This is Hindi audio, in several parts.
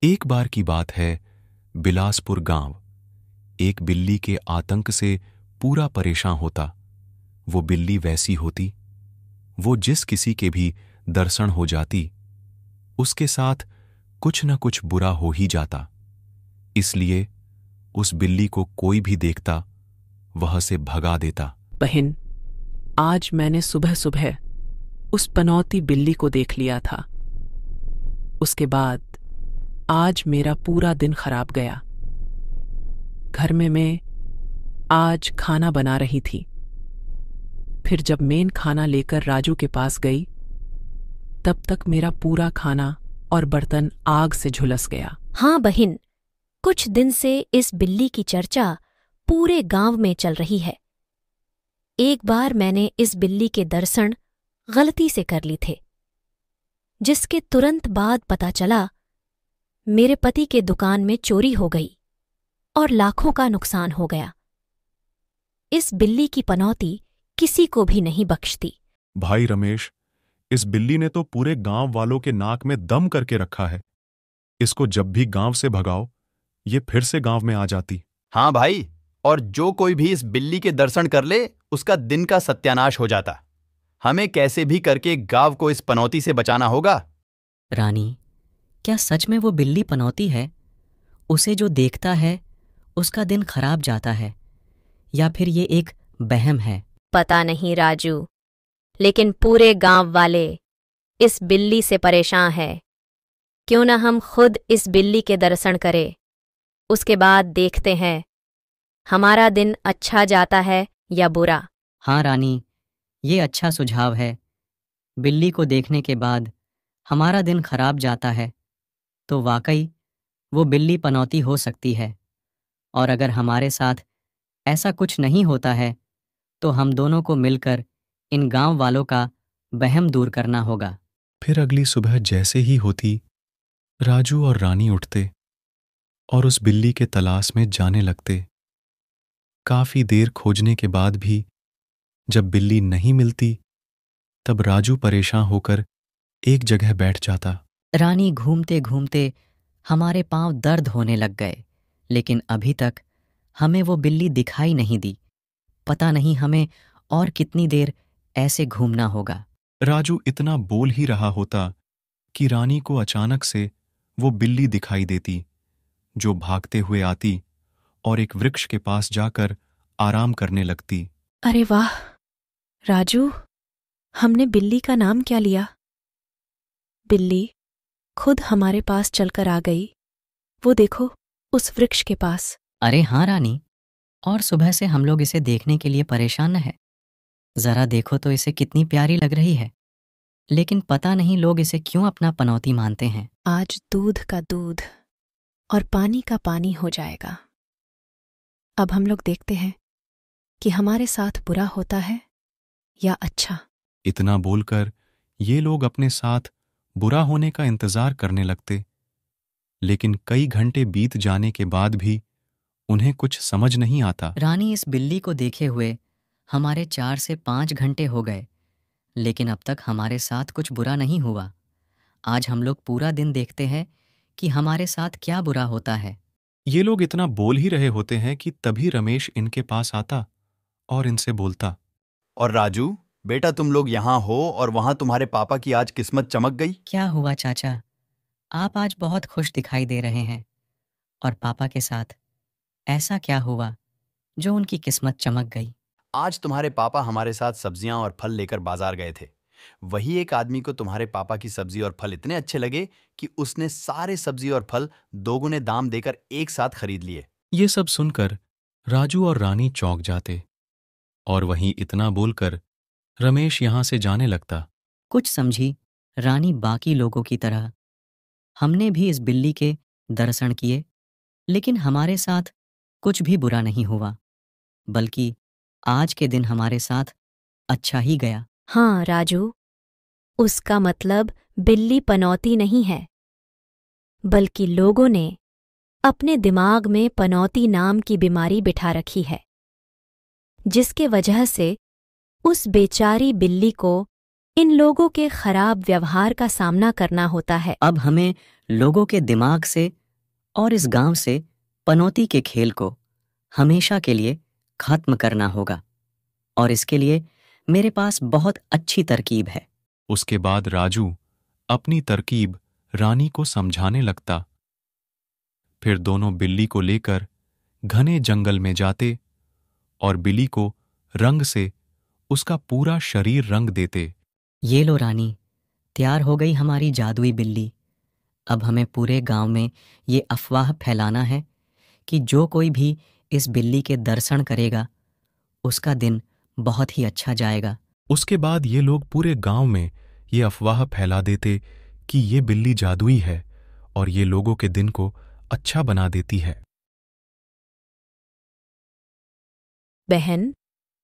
एक बार की बात है, बिलासपुर गांव एक बिल्ली के आतंक से पूरा परेशान होता। वो बिल्ली वैसी होती, वो जिस किसी के भी दर्शन हो जाती, उसके साथ कुछ न कुछ बुरा हो ही जाता। इसलिए उस बिल्ली को कोई भी देखता, वह से भगा देता। बहन, आज मैंने सुबह सुबह उस पनौती बिल्ली को देख लिया था। उसके बाद आज मेरा पूरा दिन खराब गया। घर में मैं आज खाना बना रही थी। फिर जब मेन खाना लेकर राजू के पास गई, तब तक मेरा पूरा खाना और बर्तन आग से झुलस गया। हाँ बहिन, कुछ दिन से इस बिल्ली की चर्चा पूरे गांव में चल रही है। एक बार मैंने इस बिल्ली के दर्शन गलती से कर ली थे, जिसके तुरंत बाद पता चला मेरे पति के दुकान में चोरी हो गई और लाखों का नुकसान हो गया। इस बिल्ली की पनौती किसी को भी नहीं बख्शती। भाई रमेश, इस बिल्ली ने तो पूरे गांव वालों के नाक में दम करके रखा है। इसको जब भी गांव से भगाओ, ये फिर से गांव में आ जाती। हाँ भाई, और जो कोई भी इस बिल्ली के दर्शन कर ले, उसका दिन का सत्यानाश हो जाता। हमें कैसे भी करके गांव को इस पनौती से बचाना होगा। रानी, क्या सच में वो बिल्ली पनौती है? उसे जो देखता है उसका दिन खराब जाता है, या फिर ये एक वहम है? पता नहीं राजू, लेकिन पूरे गांव वाले इस बिल्ली से परेशान हैं। क्यों ना हम खुद इस बिल्ली के दर्शन करें, उसके बाद देखते हैं हमारा दिन अच्छा जाता है या बुरा। हाँ रानी, ये अच्छा सुझाव है। बिल्ली को देखने के बाद हमारा दिन खराब जाता है तो वाकई वो बिल्ली पनौती हो सकती है, और अगर हमारे साथ ऐसा कुछ नहीं होता है तो हम दोनों को मिलकर इन गांव वालों का वहम दूर करना होगा। फिर अगली सुबह जैसे ही होती, राजू और रानी उठते और उस बिल्ली के तलाश में जाने लगते। काफी देर खोजने के बाद भी जब बिल्ली नहीं मिलती, तब राजू परेशान होकर एक जगह बैठ जाता। रानी, घूमते घूमते हमारे पांव दर्द होने लग गए, लेकिन अभी तक हमें वो बिल्ली दिखाई नहीं दी। पता नहीं हमें और कितनी देर ऐसे घूमना होगा। राजू इतना बोल ही रहा होता कि रानी को अचानक से वो बिल्ली दिखाई देती, जो भागते हुए आती और एक वृक्ष के पास जाकर आराम करने लगती। अरे वाह राजू, हमने बिल्ली का नाम क्या लिया? बिल्ली खुद हमारे पास चलकर आ गई। वो देखो, उस वृक्ष के पास। अरे हाँ रानी, और सुबह से हम लोग इसे देखने के लिए परेशान है। जरा देखो तो इसे कितनी प्यारी लग रही है, लेकिन पता नहीं लोग इसे क्यों अपना पनौती मानते हैं। आज दूध का दूध और पानी का पानी हो जाएगा। अब हम लोग देखते हैं कि हमारे साथ बुरा होता है या अच्छा। इतना बोलकर ये लोग अपने साथ बुरा होने का इंतजार करने लगते, लेकिन कई घंटे बीत जाने के बाद भी उन्हें कुछ समझ नहीं आता। रानी, इस बिल्ली को देखे हुए हमारे 4 से 5 घंटे हो गए, लेकिन अब तक हमारे साथ कुछ बुरा नहीं हुआ। आज हम लोग पूरा दिन देखते हैं कि हमारे साथ क्या बुरा होता है। ये लोग इतना बोल ही रहे होते हैं कि तभी रमेश इनके पास आता और इनसे बोलता। और राजू बेटा, तुम लोग यहाँ हो और वहां तुम्हारे पापा की आज किस्मत चमक गई। क्या हुआ चाचा? आप आज बहुत खुश दिखाई दे रहे हैं। और पापा के साथ ऐसा क्या हुआ जो उनकी किस्मत चमक गई? आज तुम्हारे पापा हमारे साथ सब्जियां और फल लेकर बाजार गए थे। वही एक आदमी को तुम्हारे पापा की सब्जी और फल इतने अच्छे लगे कि उसने सारे सब्जी और फल दोगुने दाम देकर एक साथ खरीद लिए। ये सब सुनकर राजू और रानी चौंक जाते, और वहीं इतना बोलकर रमेश यहां से जाने लगता। कुछ समझी रानी बाकी लोगों की तरह। हमने भी इस बिल्ली के दर्शन किए, लेकिन हमारे साथ कुछ भी बुरा नहीं हुआ, बल्कि आज के दिन हमारे साथ अच्छा ही गया। हाँ राजू, उसका मतलब बिल्ली पनौती नहीं है, बल्कि लोगों ने अपने दिमाग में पनौती नाम की बीमारी बिठा रखी है, जिसके वजह से उस बेचारी बिल्ली को इन लोगों के खराब व्यवहार का सामना करना होता है। अब हमें लोगों के दिमाग से और इस गांव से पनौती के खेल को हमेशा के लिए खत्म करना होगा, और इसके लिए मेरे पास बहुत अच्छी तरकीब है। उसके बाद राजू अपनी तरकीब रानी को समझाने लगता। फिर दोनों बिल्ली को लेकर घने जंगल में जाते और बिल्ली को रंग से उसका पूरा शरीर रंग देते। ये लो रानी, तैयार हो गई हमारी जादुई बिल्ली। अब हमें पूरे गांव में ये अफवाह फैलाना है कि जो कोई भी इस बिल्ली के दर्शन करेगा उसका दिन बहुत ही अच्छा जाएगा। उसके बाद ये लोग पूरे गांव में ये अफवाह फैला देते कि ये बिल्ली जादुई है और ये लोगों के दिन को अच्छा बना देती है। बहन,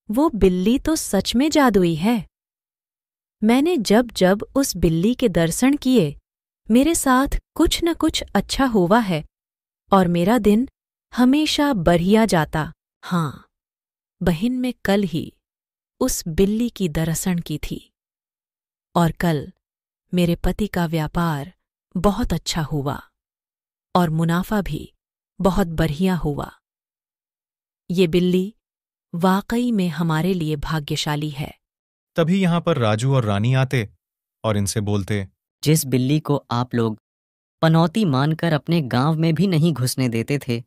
वो बिल्ली तो सच में जादुई है। मैंने जब जब उस बिल्ली के दर्शन किए, मेरे साथ कुछ न कुछ अच्छा हुआ है और मेरा दिन हमेशा बढ़िया जाता। हाँ, बहन, मैं कल ही उस बिल्ली की दर्शन की थी और कल मेरे पति का व्यापार बहुत अच्छा हुआ और मुनाफा भी बहुत बढ़िया हुआ। ये बिल्ली वाकई में हमारे लिए भाग्यशाली है। तभी यहां पर राजू और रानी आते और इनसे बोलते, जिस बिल्ली को आप लोग पनौती मानकर अपने गांव में भी नहीं घुसने देते थे,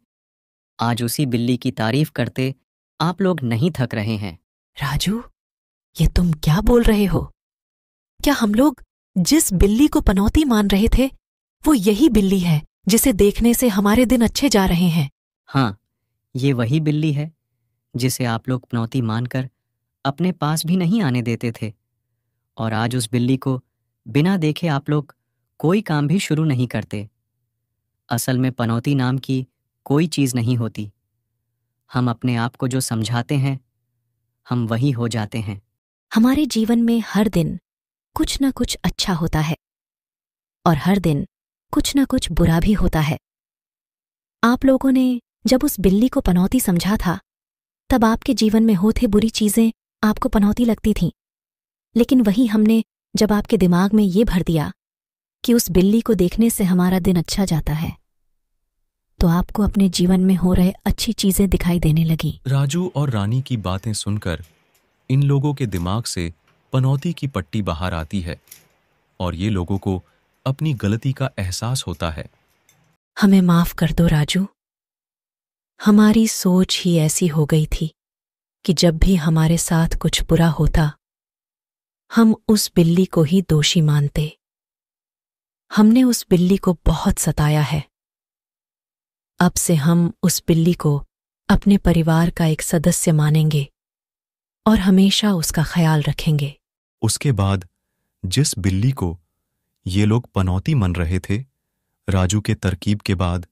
आज उसी बिल्ली की तारीफ करते आप लोग नहीं थक रहे हैं। राजू, ये तुम क्या बोल रहे हो? क्या हम लोग जिस बिल्ली को पनौती मान रहे थे वो यही बिल्ली है जिसे देखने से हमारे दिन अच्छे जा रहे हैं? हाँ, ये वही बिल्ली है जिसे आप लोग पनौती मानकर अपने पास भी नहीं आने देते थे, और आज उस बिल्ली को बिना देखे आप लोग कोई काम भी शुरू नहीं करते। असल में पनौती नाम की कोई चीज़ नहीं होती। हम अपने आप को जो समझाते हैं हम वही हो जाते हैं। हमारे जीवन में हर दिन कुछ न कुछ अच्छा होता है और हर दिन कुछ न कुछ बुरा भी होता है। आप लोगों ने जब उस बिल्ली को पनौती समझा था, तब आपके जीवन में होते बुरी चीजें आपको पनौती लगती थीं। लेकिन वही हमने जब आपके दिमाग में ये भर दिया कि उस बिल्ली को देखने से हमारा दिन अच्छा जाता है, तो आपको अपने जीवन में हो रहे अच्छी चीजें दिखाई देने लगी। राजू और रानी की बातें सुनकर इन लोगों के दिमाग से पनौती की पट्टी बाहर आती है और ये लोगों को अपनी गलती का एहसास होता है। हमें माफ कर दो राजू। हमारी सोच ही ऐसी हो गई थी कि जब भी हमारे साथ कुछ बुरा होता, हम उस बिल्ली को ही दोषी मानते। हमने उस बिल्ली को बहुत सताया है। अब से हम उस बिल्ली को अपने परिवार का एक सदस्य मानेंगे और हमेशा उसका ख्याल रखेंगे। उसके बाद जिस बिल्ली को ये लोग पनौती मन रहे थे, राजू के तरकीब के बाद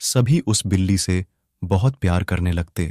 सभी उस बिल्ली से बहुत प्यार करने लगते।